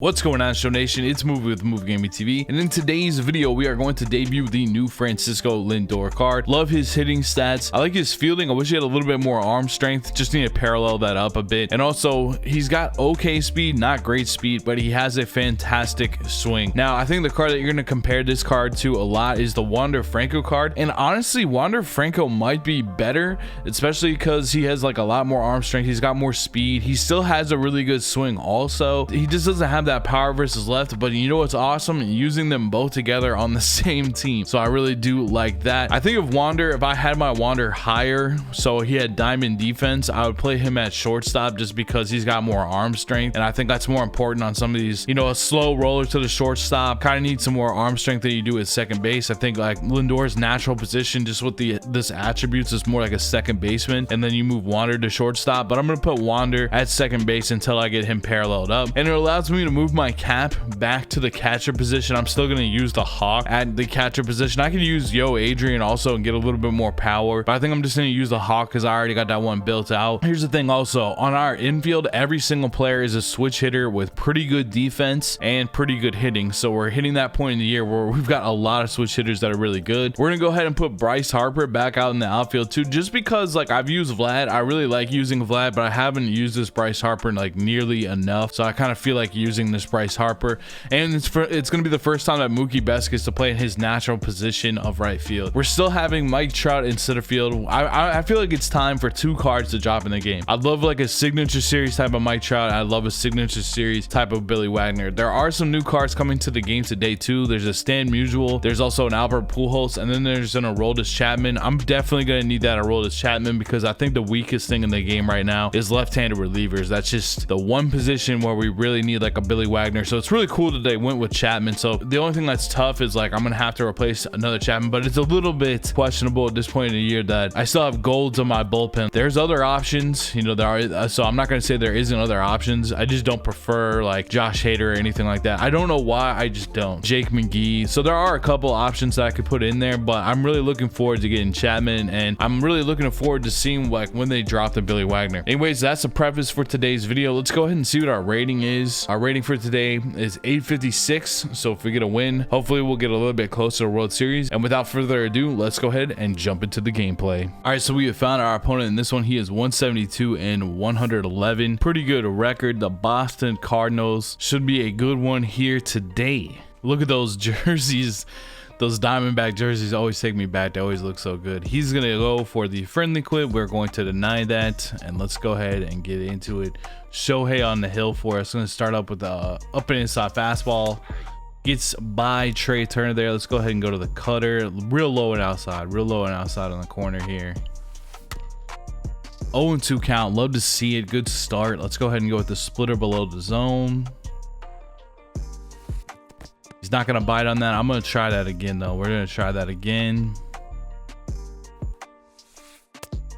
What's going on, Show Nation? It's Movie with Movie Gaming TV, and in today's video we are going to debut the new Francisco Lindor card. Love his hitting stats. I like his fielding. I wish he had a little bit more arm strength. Just need to parallel that up a bit. And also, he's got okay speed, not great speed, but he has a fantastic swing. Now, I think the card that you're going to compare this card to a lot is the Wander Franco card. And honestly, Wander Franco might be better, especially because he has like a lot more arm strength. He's got more speed. He still has a really good swing also. He just doesn't have that power versus left, but you know what's awesome? Using them both together on the same team. So I really do like that. I think of Wander, if I had my Wander higher, so he had diamond defense, I would play him at shortstop just because he's got more arm strength. And I think that's more important on some of these, you know, a slow roller to the shortstop. Kind of need some more arm strength than you do at second base. I think like Lindor's natural position just with this attributes is more like a second baseman, and then you move Wander to shortstop. But I'm going to put Wander at second base until I get him paralleled up. And it allows me to move my cap back to the catcher position. I'm still going to use the Hawk at the catcher position. I can use Yo Adrian also and get a little bit more power, but I think I'm just going to use the Hawk because I already got that one built out. Here's the thing also, on our infield, every single player is a switch hitter with pretty good defense and pretty good hitting. So we're hitting that point in the year where we've got a lot of switch hitters that are really good. We're going to go ahead and put Bryce Harper back out in the outfield too, just because like I've used Vlad. I really like using Vlad, but I haven't used this Bryce Harper like nearly enough. So I kind of feel like using this Bryce Harper, and it's going to be the first time that Mookie Betts gets to play in his natural position of right field. We're still having Mike Trout in center field. I feel like it's time for two cards to drop in the game. I'd love like a signature series type of Mike Trout. I love a signature series type of Billy Wagner. There are some new cards coming to the game today too. There's a Stan Musial, there's also an Albert Pujols, and then there's an Aroldis Chapman. I'm definitely going to need that Aroldis Chapman because I think the weakest thing in the game right now is left-handed relievers. That's just the one position where we really need like a Billy Wagner. So it's really cool that they went with Chapman. So the only thing that's tough is like I'm gonna have to replace another Chapman, but it's a little bit questionable at this point in the year that I still have golds on my bullpen. There's other options, you know, there are, so I'm not gonna say there isn't other options. I just don't prefer like Josh Hader or anything like that. I don't know why, I just don't. Jake McGee. So there are a couple options that I could put in there, but I'm really looking forward to getting Chapman, and I'm really looking forward to seeing like when they drop the Billy Wagner. Anyways, that's the preface for today's video. Let's go ahead and see what our rating is. Our rating for today is 856. So if we get a win, hopefully we'll get a little bit closer to World Series. And without further ado, let's go ahead and jump into the gameplay. All right, so we have found our opponent in this one. He is 172 and 111. Pretty good record. The Boston Cardinals should be a good one here today. Look at those jerseys. Those Diamondback jerseys always take me back. They always look so good. He's going to go for the friendly quit. We're going to deny that. And let's go ahead and get into it. Shohei on the hill for us. Going to start up with the up and inside fastball. Gets by Trey Turner there. Let's go ahead and go to the cutter. Real low and outside. Real low and outside on the corner here. 0-2 count. Love to see it. Good start. Let's go ahead and go with the splitter below the zone. He's not going to bite on that. I'm going to try that again, though. We're going to try that again.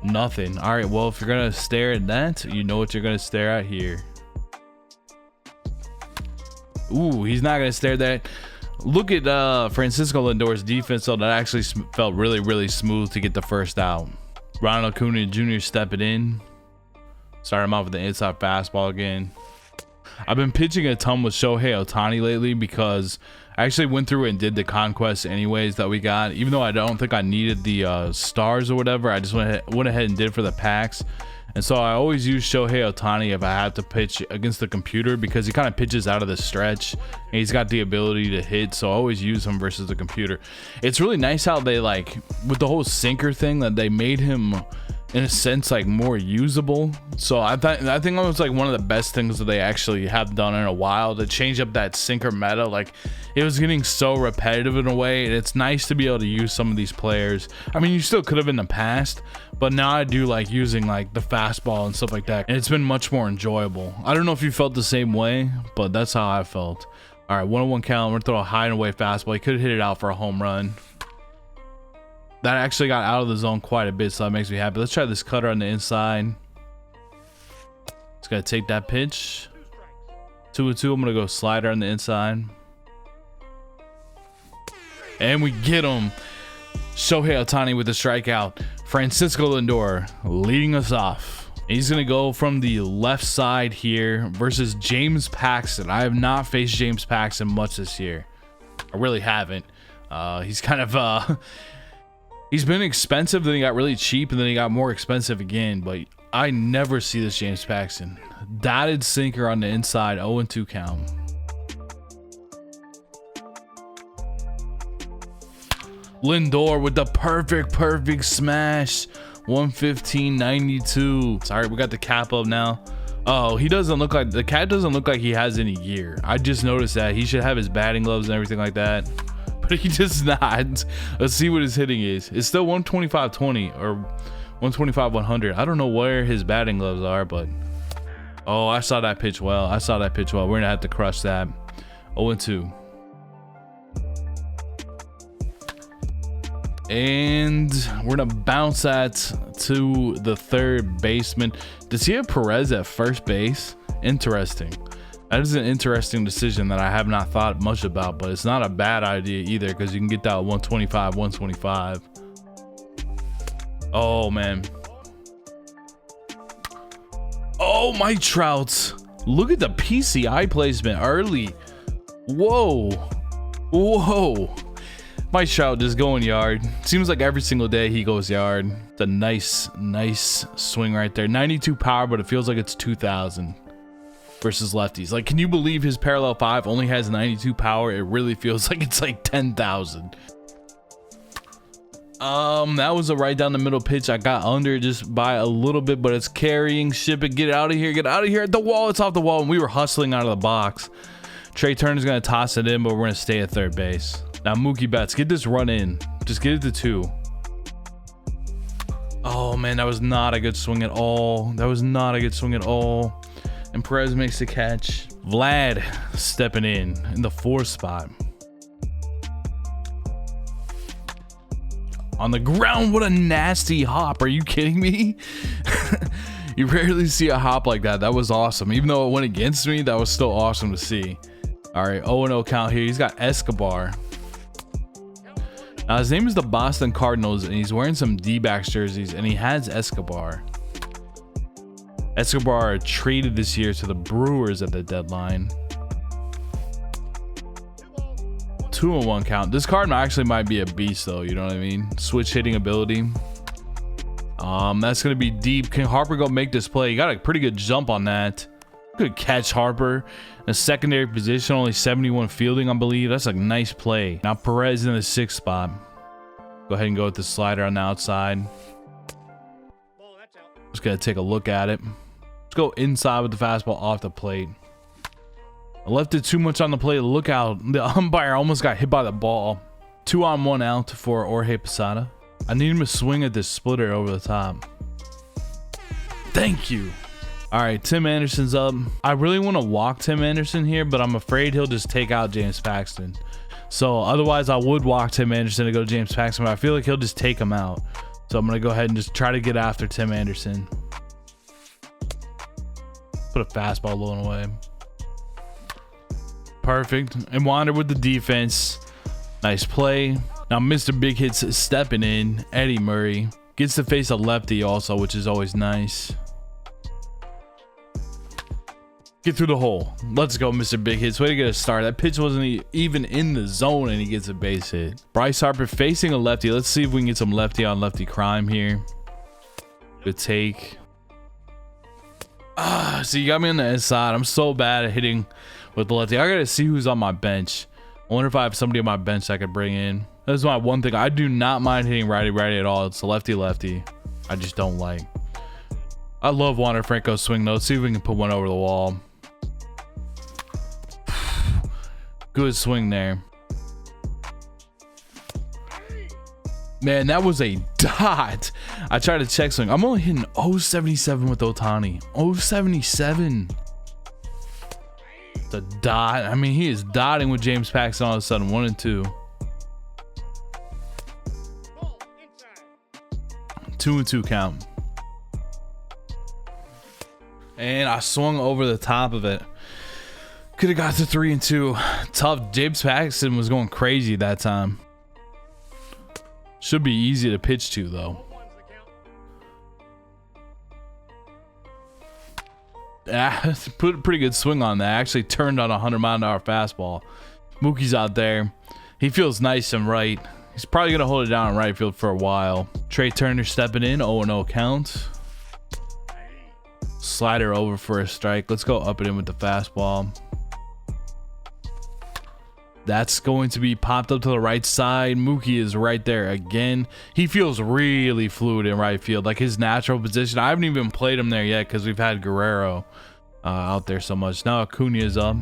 Nothing. All right, well, if you're going to stare at that, you know what you're going to stare at here. Ooh, he's not going to stare at that. Look at Francisco Lindor's defense, though. That actually felt really, really smooth to get the first out. Ronald Acuna Jr. stepping in. Start him off with the inside fastball again. I've been pitching a ton with Shohei Ohtani lately because I actually went through and did the conquest anyways that we got. Even though I don't think I needed the stars or whatever, I just went ahead and did for the packs. And so I always use Shohei Ohtani if I have to pitch against the computer because he kind of pitches out of the stretch and he's got the ability to hit. So I always use him versus the computer. It's really nice how they like with the whole sinker thing that they made him in a sense like more usable. So I think that was like one of the best things that they actually have done in a while to change up that sinker meta. Like it was getting so repetitive in a way, and it's nice to be able to use some of these players. I mean, you still could have in the past, but now I do like using like the fastball and stuff like that, and it's been much more enjoyable. I don't know if you felt the same way, but that's how I felt. All right, 1-1 count. We're gonna throw a high and away fastball. He could have hit it out for a home run. That actually got out of the zone quite a bit, so that makes me happy. Let's try this cutter on the inside. Just gotta take that pitch. 2-2. I'm gonna go slider on the inside. And we get him. Shohei Ohtani with a strikeout. Francisco Lindor leading us off. He's going to go from the left side here versus James Paxton. I have not faced James Paxton much this year. I really haven't. He's kind of he's been expensive, then he got really cheap, and then he got more expensive again, but I never see this James Paxton. Dotted sinker on the inside, 0-2 count. Lindor with the perfect smash. 115.92. Sorry, we got the cap up now. Oh, he doesn't look like, the cat doesn't look like he has any gear. I just noticed that. He should have his batting gloves and everything like that, but he does not. Let's see what his hitting is. It's still 125.20 or 125.100. I don't know where his batting gloves are, but oh, I saw that pitch well. I saw that pitch well. We're gonna have to crush that. 0-2. And we're gonna bounce that to the third baseman. Does he have Perez at first base? Interesting. That is an interesting decision that I have not thought much about, but it's not a bad idea either, because you can get that 125, 125. Oh man. Oh, my Trouts. Look at the PCI placement early. Whoa. Whoa. My Trout just going yard. Seems like every single day he goes yard. It's a nice swing right there. 92 power, but it feels like it's 2,000 versus lefties. Like, can you believe his parallel 5 only has 92 power? It really feels like it's like 10,000. That was a right down the middle pitch. I got under just by a little bit, but it's carrying. Ship it. Get out of here. Get out of here. At the wall. It's off the wall, and we were hustling out of the box. Trey Turner's going to toss it in, but we're going to stay at third base. Now, Mookie Betts, get this run in. Just get it to 2. Oh, man, that was not a good swing at all. That was not a good swing at all. And Perez makes the catch. Vlad stepping in the 4th spot. On the ground, what a nasty hop. Are you kidding me? You rarely see a hop like that. That was awesome. Even though it went against me, that was still awesome to see. All right, 0-0 count here. He's got Escobar. Now, his name is the Boston Cardinals, and he's wearing some D-backs jerseys, and he has Escobar. Escobar traded this year to the Brewers at the deadline. 2-1 count. This card actually might be a beast, though. You know what I mean? Switch hitting ability. That's going to be deep. Can Harper go make this play? He got a pretty good jump on that. Good catch, Harper. A secondary position, only 71 fielding, I believe. That's a nice play. Now Perez in the 6th spot. Go ahead and go with the slider on the outside. Just gonna take a look at it. Let's go inside with the fastball off the plate. I left it too much on the plate. Look out. The umpire almost got hit by the ball. 2-on-1 out for Jorge Posada. I need him to swing at this splitter over the top. Thank you. All right, Tim Anderson's up. I really want to walk Tim Anderson here, but I'm afraid he'll just take out James Paxton. So otherwise, I would walk Tim Anderson to go to James Paxton, but I feel like he'll just take him out. So I'm going to go ahead and just try to get after Tim Anderson. Put a fastball low and away. Perfect. And Wander with the defense. Nice play. Now Mr. Big Hits is stepping in. Eddie Murray gets to face a lefty also, which is always nice. Get through the hole. Let's go, Mr. Big Hits. Way to get a start. That pitch wasn't even in the zone, and he gets a base hit. Bryce Harper facing a lefty. Let's see if we can get some lefty on lefty crime here. Good take. So you got me on the inside. I'm so bad at hitting with the lefty. I gotta see who's on my bench. I wonder if I have somebody on my bench I could bring in. That's my one thing. I do not mind hitting righty at all. It's a lefty. I just don't like. I love Wander Franco's swing though. Let's see if we can put one over the wall. Good swing there. Man, that was a dot. I tried to check swing. I'm only hitting 077 with Ohtani. 077. It's a dot. I mean, he is dotting with James Paxton all of a sudden. 1-2. 2-2 count. And I swung over the top of it. Could have got to 3-2. Tough. James Paxton was going crazy that time. Should be easy to pitch to though. Put a pretty good swing on that. Actually turned on a 100-mile-an-hour fastball. Mookie's out there. He feels nice and right. He's probably going to hold it down in right field for a while. Trey Turner stepping in. 0-0 count. Slider over for a strike. Let's go up and in with the fastball. That's going to be popped up to the right side. Mookie is right there again. He feels really fluid in right field, like his natural position. I haven't even played him there yet because we've had Guerrero out there so much. Now Acuna is up.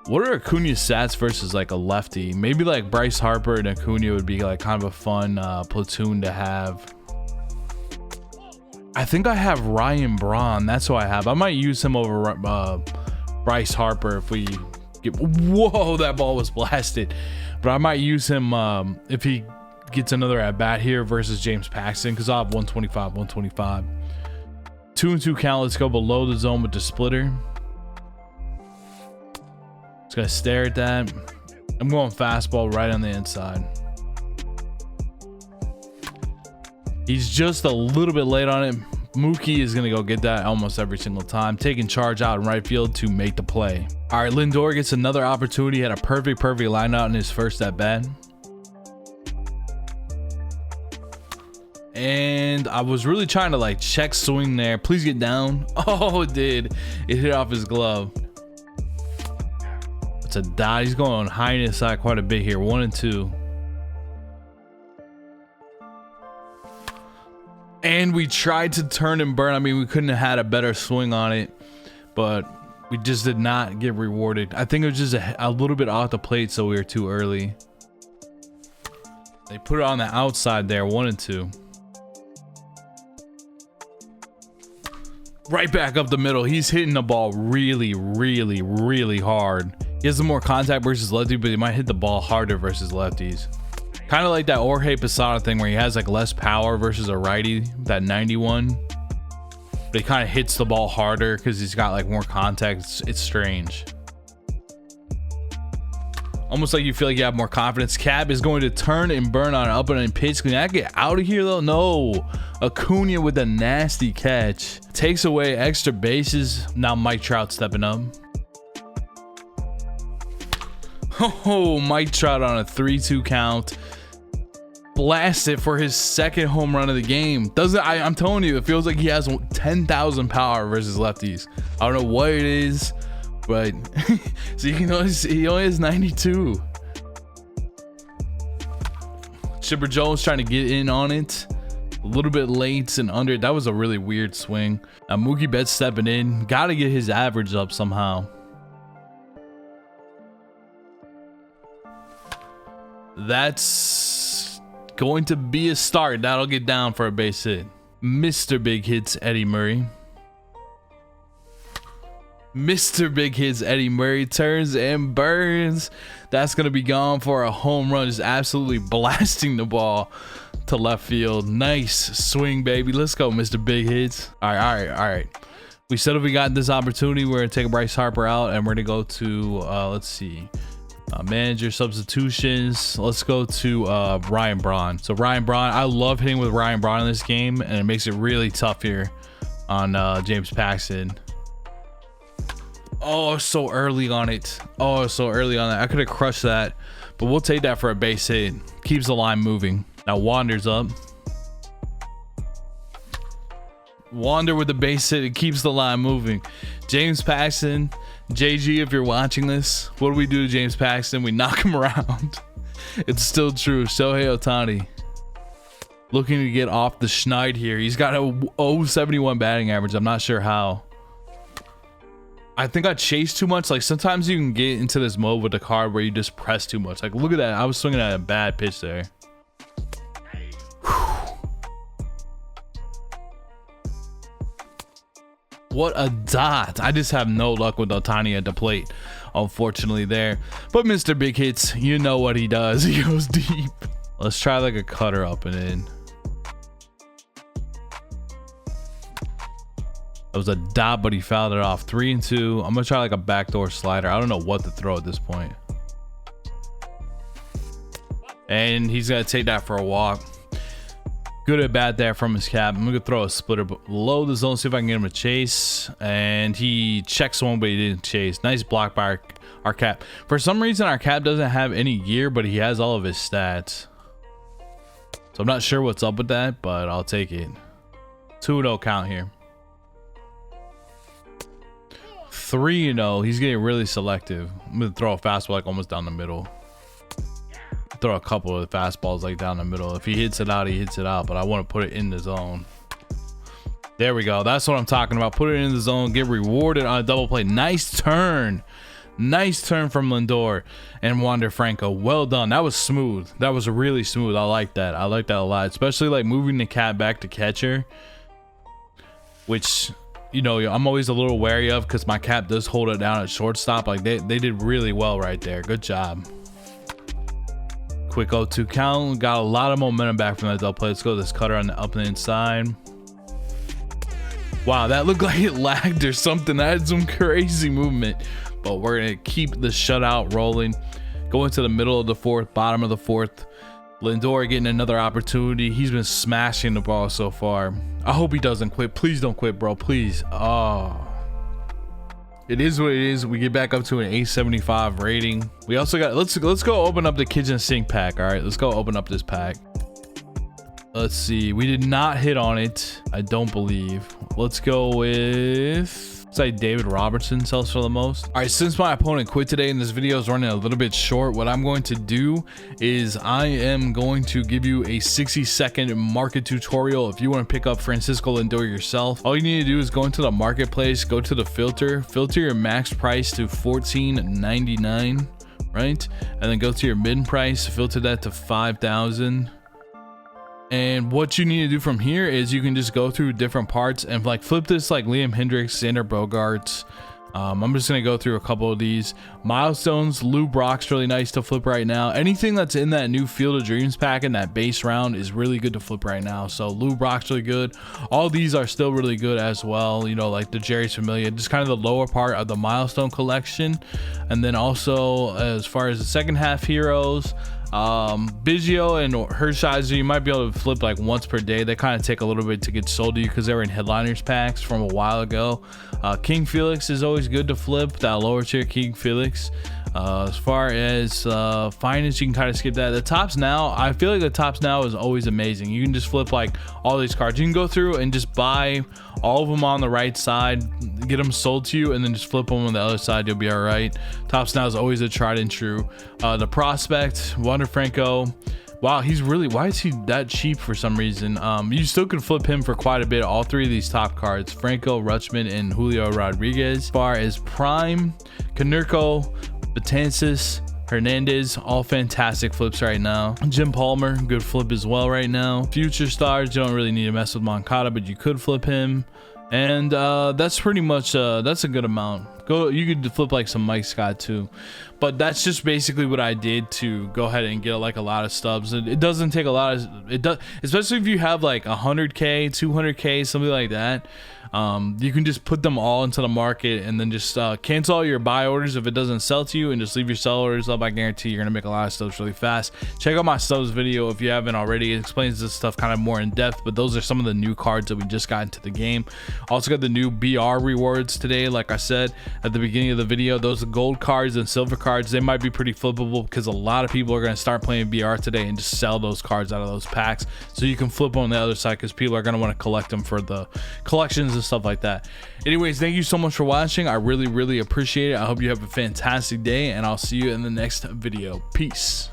What are Acuna's stats versus like a lefty? Maybe like Bryce Harper and Acuna would be like kind of a fun platoon to have. I think I have Ryan Braun. That's who I have. I might use him over Bryce Harper if we get. Whoa, that ball was blasted. But I might use him if he gets another at bat here versus James Paxton, because I'll have 125, 125. 2-2 count. Let's go below the zone with the splitter. Just gonna stare at that. I'm going fastball right on the inside. He's just a little bit late on it. Mookie is going to go get that almost every single time. Taking charge out in right field to make the play. All right, Lindor gets another opportunity. Had a perfect line out in his first at bat. And I was really trying to like check swing there. Please get down. Oh, it did. It hit off his glove. It's a dot. He's going high in his side quite a bit here. 1-2. And we tried to turn and burn. I mean, we couldn't have had a better swing on it, but we just did not get rewarded. I think it was just a little bit off the plate, so we were too early. They put it on the outside there, 1-2. Right back up the middle. He's hitting the ball really, really, really hard. He has some more contact versus lefty, but he might hit the ball harder versus lefties. Kind of like that Jorge Posada thing where he has like less power versus a righty, that 91. But he kind of hits the ball harder because he's got like more contact. It's strange. Almost like you feel like you have more confidence. Cap is going to turn and burn on an up and in pitch. Can I get out of here though? No. Acuna with a nasty catch. Takes away extra bases. Now Mike Trout stepping up. Oh, Mike Trout on a 3-2 count. Blast it for his second home run of the game. I'm telling you, it feels like he has 10,000 power versus lefties. I don't know what it is, but so you can notice he only has 92. Chipper Jones trying to get in on it. A little bit late and under. That was a really weird swing. Mookie Betts stepping in. Got to get his average up somehow. That's going to be a start. That'll get down for a base hit. Mr. Big Hits Eddie Murray. Mr. Big Hits Eddie Murray turns and burns. That's going to be gone for a home run. Just absolutely blasting the ball to left field. Nice swing, baby. Let's go, Mr. Big Hits. All right. We said if we got this opportunity, we're going to take Bryce Harper out and we're going to go to, let's see. Manager substitutions. Let's go to Ryan Braun. So Ryan Braun, I love hitting with Ryan Braun in this game, and it makes it really tough here on James Paxton. Oh, so early on it. I could have crushed that, but we'll take that for a base hit. Keeps the line moving. Now Wander's up. Wander with the base hit. It keeps the line moving. James Paxton, JG, if you're watching this, what do we do to James Paxton? We knock him around. It's still true. Shohei Ohtani looking to get off the schneid here. He's got a 0.71 batting average. I'm not sure how. I think I chased too much. Like sometimes you can get into this mode with the card where you just press too much. Like look at that. I was swinging at a bad pitch there. What a dot. I just have no luck with Ohtani at the plate, unfortunately there. But Mr. Big Hits, you know what he does. He goes deep. Let's try like a cutter up and in. It was a dot, but he fouled it off. 3-2. I'm gonna try like a backdoor slider. I don't know what to throw at this point. And he's gonna take that for a walk. Good at bat there from his cap. I'm gonna throw a splitter below the zone, see if I can get him to chase, and he checks one, but he didn't chase. Nice block by our cap. For some reason our cap doesn't have any gear, but he has all of his stats, so I'm not sure what's up with that, but I'll take it. 2-0 count here. 3-0. He's getting really selective. I'm gonna throw a fastball like almost down the middle. Throw a couple of fastballs like down the middle. If he hits it out, he hits it out, but I want to put it in the zone. There we go. That's what I'm talking about. Put it in the zone, get rewarded on a double play. Nice turn from Lindor and Wander Franco. Well done. That was smooth. That was really smooth. I like that. I like that a lot, especially like moving the cat back to catcher, which, you know, I'm always a little wary of because my cap does hold it down at shortstop. Like they did really well right there. Good job. Quick 0-2 count. Got a lot of momentum back from that double play. Let's go this cutter on the up and inside. Wow, that looked like it lagged or something. That had some crazy movement, but we're gonna keep the shutout rolling. Go into the middle of the fourth, bottom of the fourth. Lindor getting another opportunity. He's been smashing the ball so far. I hope he doesn't quit. Please don't quit, bro. Please. Oh, it is what it is. We get back up to an 875 rating. We also got, let's go open up the kitchen sink pack. All right, let's go open up this pack. Let's see. We did not hit on it, I don't believe. Let's go with, say David Robertson sells for the most. All right, since my opponent quit today and this video is running a little bit short, what I'm going to do is I am going to give you a 60-second market tutorial. If you want to pick up Francisco Lindor yourself, all you need to do is go into the marketplace, go to the filter your max price to $14.99, right? And then go to your mid price, filter that to 5,000. And what you need to do from here is you can just go through different parts and like flip this like Liam Hendricks, Xander Bogaerts. I'm just gonna go through a couple of these milestones. Lou Brock's really nice to flip right now. Anything that's in that new Field of Dreams pack in that base round is really good to flip right now. So Lou Brock's really good. All these are still really good as well, you know, like the Jerry's Familia, just kind of the lower part of the milestone collection. And then also as far as the second half heroes, Biggio and Hershiser, you might be able to flip like once per day. They kind of take a little bit to get sold to you because they were in headliners packs from a while ago. King Felix is always good to flip, that lower tier King Felix. As far as finance, you can kind of skip that. The tops now, I feel like the tops now is always amazing. You can just flip like all these cards. You can go through and just buy all of them on the right side, get them sold to you, and then just flip them on the other side. You'll be all right. Tops now is always a tried and true. The prospect, Wander Franco. Wow, he's really, why is he that cheap for some reason? You still could flip him for quite a bit. All three of these top cards, Franco, Rutschman, and Julio Rodriguez. As far as prime, Konerko, Betances, Hernandez, all fantastic flips right now. Jim Palmer, good flip as well right now. Future stars, you don't really need to mess with Moncada, but you could flip him. And that's pretty much that's a good amount. You could flip like some Mike Scott too, but that's just basically what I did to go ahead and get like a lot of stubs. It doesn't take a lot of, it does, especially if you have like 100k, 200k, something like that. You can just put them all into the market and then just cancel all your buy orders if it doesn't sell to you, and just leave your sell orders up. I guarantee you're gonna make a lot of stubs really fast. Check out my stubs video if you haven't already. It explains this stuff kind of more in depth, but those are some of the new cards that we just got into the game. Also got the new BR rewards today. Like I said at the beginning of the video, those gold cards and silver cards, they might be pretty flippable because a lot of people are going to start playing BR today and just sell those cards out of those packs, so you can flip on the other side because people are going to want to collect them for the collections and stuff like that. Anyways, thank you so much for watching. I really appreciate it. I hope you have a fantastic day, and I'll see you in the next video. Peace.